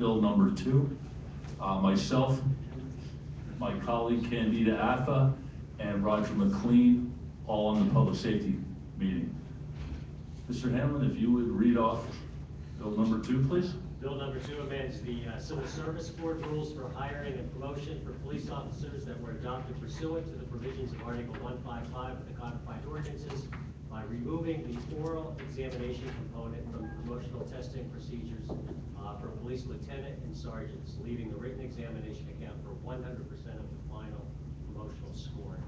Bill number 2. Myself, my colleague Candida Affa, and Roger McLean, all on the public safety meeting. Mr. Hanlon, if you would read off Bill number 2, please. Bill number 2 amends the Civil Service Board rules for hiring and promotion for police officers that were adopted pursuant to the provisions of Article 155 of the Codified Ordinances by removing the oral examination component from the promotional testing procedures for police lieutenant and sergeants, leaving the written examination account for 100% of the final promotional scoring.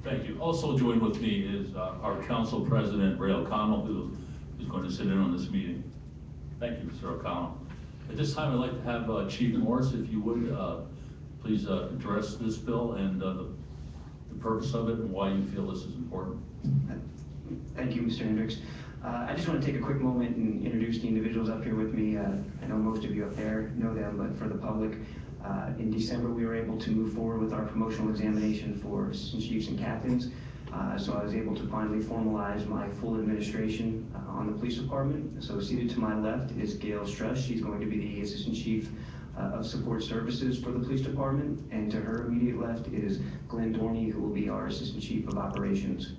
Thank you. Also joined with me is our council president, Ray O'Connell, who is going to sit in on this meeting. Thank you, Mr. O'Connell. At this time, I'd like to have Chief Morris, if you would, please address this bill and the purpose of it and why you feel this is important. Thank you, Mr. Hendricks. I just want to take a quick moment and introduce the individuals up here with me. I know most of you up there know them, but for the public, in December we were able to move forward with our promotional examination for assistant chiefs and captains. So I was able to finally formalize my full administration on the police department. So seated to my left is Gail Strush. She's going to be the assistant chief of support services for the police department. And to her immediate left is Glenn Dorney, who will be our assistant chief of operations.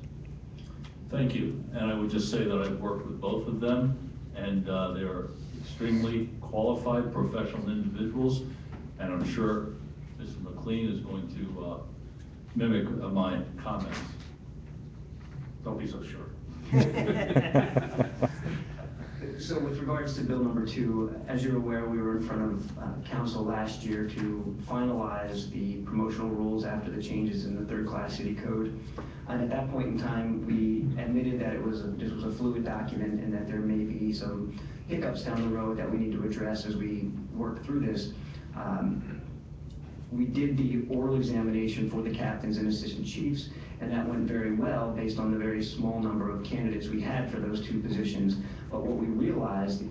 Thank you. And I would just say that I've worked with both of them, and they are extremely qualified professional individuals. And I'm sure Mr. McLean is going to mimic my comments. Don't be so sure. So with regards to bill number 2, as you're aware, we were in front of council last year to finalize the promotional rules after the changes in the third-class city code. And at that point in time, we admitted that this was a fluid document and that there may be some hiccups down the road that we need to address as we work through this. We did the oral examination for the captains and assistant chiefs, and that went very well based on the very small number of candidates we had for those 2 positions. But what we realized,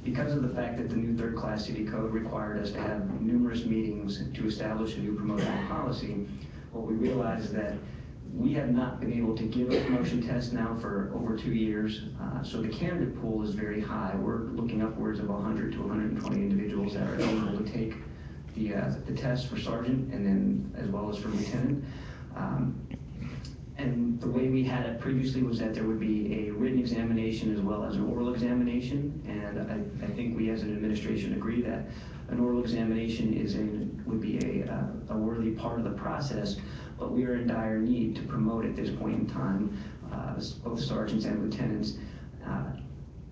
because of the fact that the new third-class city code required us to have numerous meetings to establish a new promotion policy, what we realized is that we have not been able to give a promotion test now for over 2 years. So the candidate pool is very high. We're looking upwards of 100 to 120 individuals that are eligible to take the test for sergeant and then as well as for lieutenant. And the way we had it previously was that there would be a written examination as well as an oral examination. And I think we as an administration agree that an oral examination would be a worthy part of the process, but we are in dire need to promote at this point in time, both sergeants and lieutenants.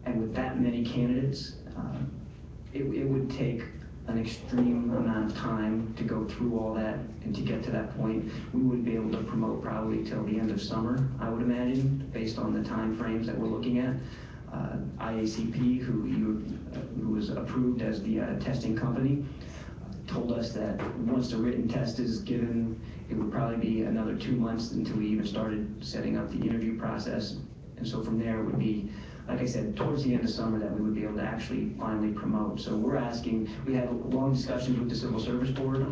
And with that many candidates, it would take an extreme amount of time to go through all that and to get to that point. We wouldn't be able to promote probably till the end of summer, I would imagine, based on the time frames that we're looking at. IACP, who was approved as the testing company, told us that once the written test is given, it would probably be another 2 months until we even started setting up the interview process. And so from there it would be, like I said, towards the end of summer that we would be able to actually finally promote. So we're asking, we had long discussions with the Civil Service Board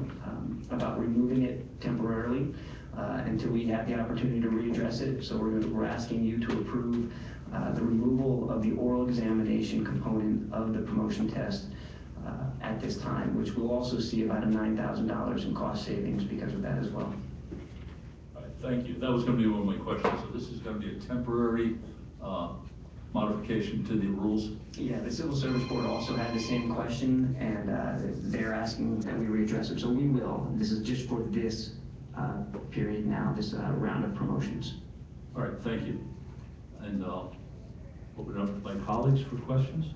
about removing it temporarily until we have the opportunity to readdress it. So we're asking you to approve the removal of the oral examination component of the promotion test at this time, which will also see about a $9,000 in cost savings because of that as well. All right, thank you. That was going to be one of my questions. So this is going to be a temporary modification to the rules? Yeah, the Civil Service Board also had the same question, and they're asking that we readdress it. So we will. This is just for this period now, this round of promotions. All right, thank you. And I'll open it up to my colleagues for questions.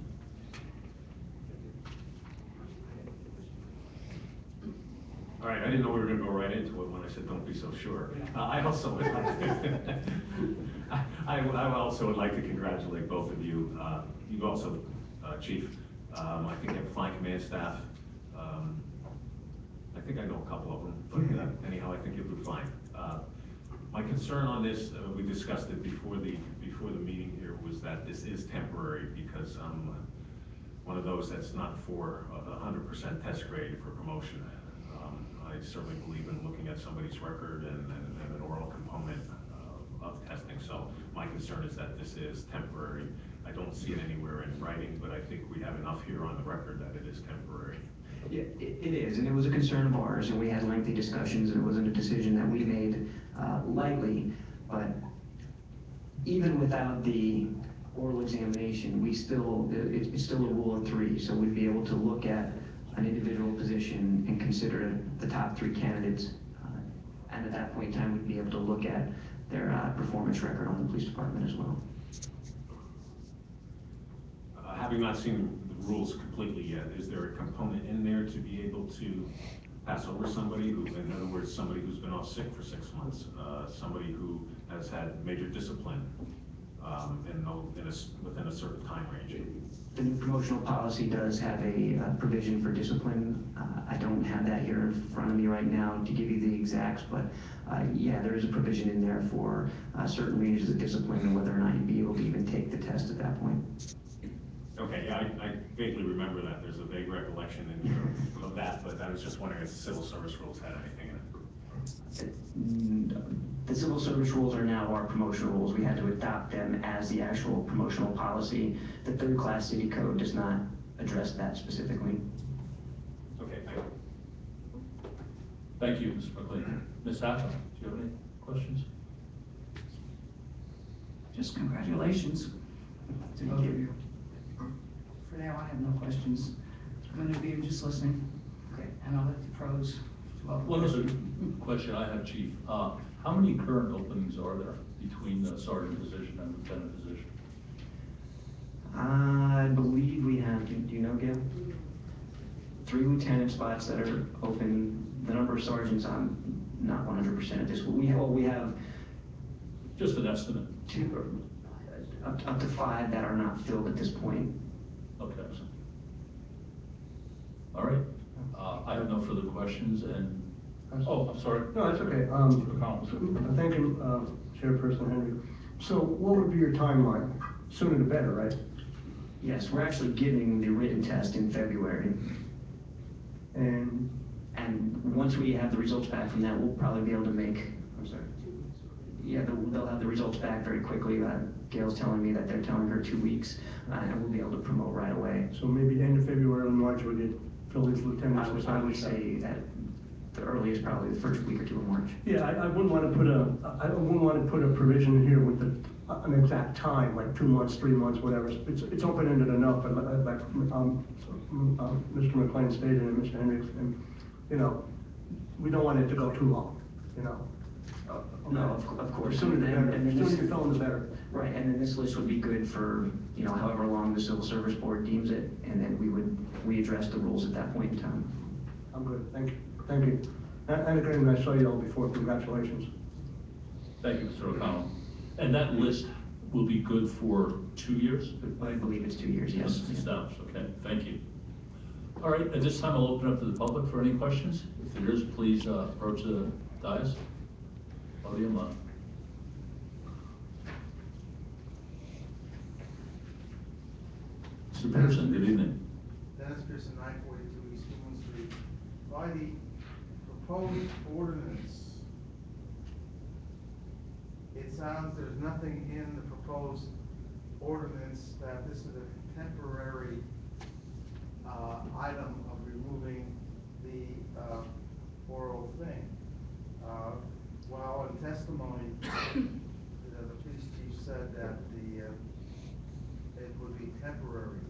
All right, I didn't know we were going to go right into it when I said don't be so sure. I also would like to I also would like to congratulate both of you. You also, Chief, I think you have a fine command staff. I think I know a couple of them, but anyhow, I think you'll do fine. My concern on this, we discussed it before the meeting here, was that this is temporary because I'm one of those that's not for 100% test grade for promotion. I certainly believe in looking at somebody's record and an oral component of testing. So my concern is that this is temporary. I don't see it anywhere in writing, but I think we have enough here on the record that it is temporary. Yeah, it is, and it was a concern of ours, and we had lengthy discussions, and it wasn't a decision that we made lightly, but even without the oral examination, it's still a rule of three, so we'd be able to look at an individual position and consider the top three candidates, and at that point in time, we'd be able to look at their performance record on the police department as well. Having not seen the rules completely yet, is there a component in there to be able to pass over somebody who, in other words, somebody who's been off sick for 6 months, somebody who has had major discipline within a certain time range? The new promotional policy does have a provision for discipline. I don't have that here in front of me right now to give you the exacts, but yeah, there is a provision in there for certain ranges of discipline and whether or not you'd be able to even take the test at that point. Okay, yeah, I vaguely remember that. There's a vague recollection of that, but I was just wondering if the civil service rules had anything in it. The civil service rules are now our promotional rules. We had to adopt them as the actual promotional policy. The third class city code does not address that specifically. Okay, thank you. Thank you, Mr. McLean. Ms. Haffner, do you have any questions? Just congratulations to both of you. For now, I have no questions. I'm going to be just listening, and I'll let the pros. One other question I have, Chief. How many current openings are there between the sergeant position and lieutenant position? I believe we have, do you know, Gil? 3 lieutenant spots that are open. The number of sergeants, I'm not 100% at this. We have Just an estimate. 2, up to 5 that are not filled at this point. Okay. All right. I have no further questions, and, oh, I'm sorry. No, that's okay. Thank you, Chairperson Henry. So what would be your timeline? Sooner the better, right? Yes, we're actually giving the written test in February. And once we have the results back from that, we'll probably be able to make, I'm sorry. yeah, they'll have the results back very quickly. Gail's telling me that they're telling her 2 weeks, and we'll be able to promote right away. So maybe end of February or March we'll get filled these lieutenants. I would say that the earliest, probably the first week or 2 of March. Yeah, I wouldn't want to put a provision here with an exact time, like 2 months, 3 months, whatever. It's open-ended enough, but like Mr. McLean stated and Mr. Hendricks, and we don't want it to go too long, No, of course. The sooner the better. And The sooner you fill in, the better. Right, and then this list would be good for, however long the Civil Service Board deems it, and then we address the rules at that point in time. I'm good, thank you, thank you. And again, I saw you all before, congratulations. Thank you, Mr. O'Connell. And that list will be good for 2 years? I believe it's 2 years, yes. It's established, okay, thank you. All right, at this time, I'll open up to the public for any questions. If there is, please approach the dais. Podium left. Mr. Pearson, good evening. Dennis Pearson, 942 East Moon Street. By the proposed ordinance, it sounds there's nothing in the proposed ordinance that this is a temporary item of removing the oral thing. While in testimony, the police chief said that it would be temporary,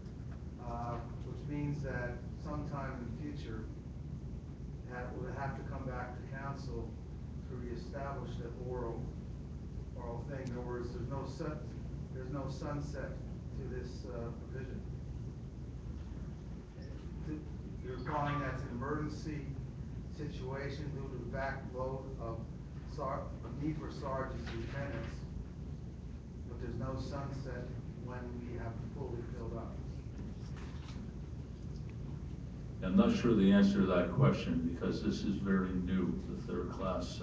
which means that sometime in the future, would have to come back to council to reestablish the oral thing. In other words, there's no sunset to this provision. You're calling that an emergency situation due to the backload of need for sergeants and lieutenants, but there's no sunset when we have fully filled up. I'm not sure the answer to that question because this is very new, the third class,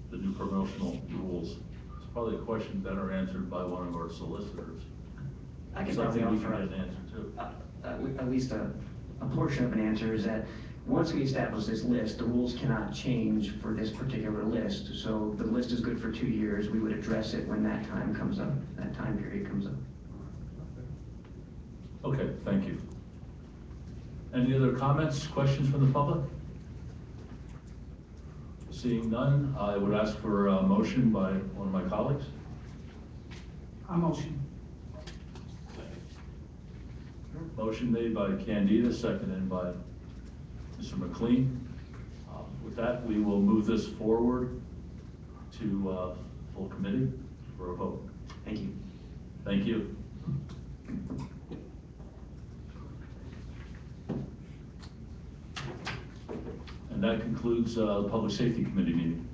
the new promotional rules. It's probably a question better answered by one of our solicitors. I can probably Something we offer can get an answer to. at least a portion of an answer is that once we establish this list, the rules cannot change for this particular list. So the list is good for 2 years. We would address it when that time comes up, that time period comes up. Okay, thank you. Any other comments, questions from the public? Seeing none, I would ask for a motion by one of my colleagues. A motion. Motion made by Candida, seconded by Mr. McLean. With that, we will move this forward to full committee for a vote. Thank you. Thank you. And that concludes the Public Safety Committee meeting.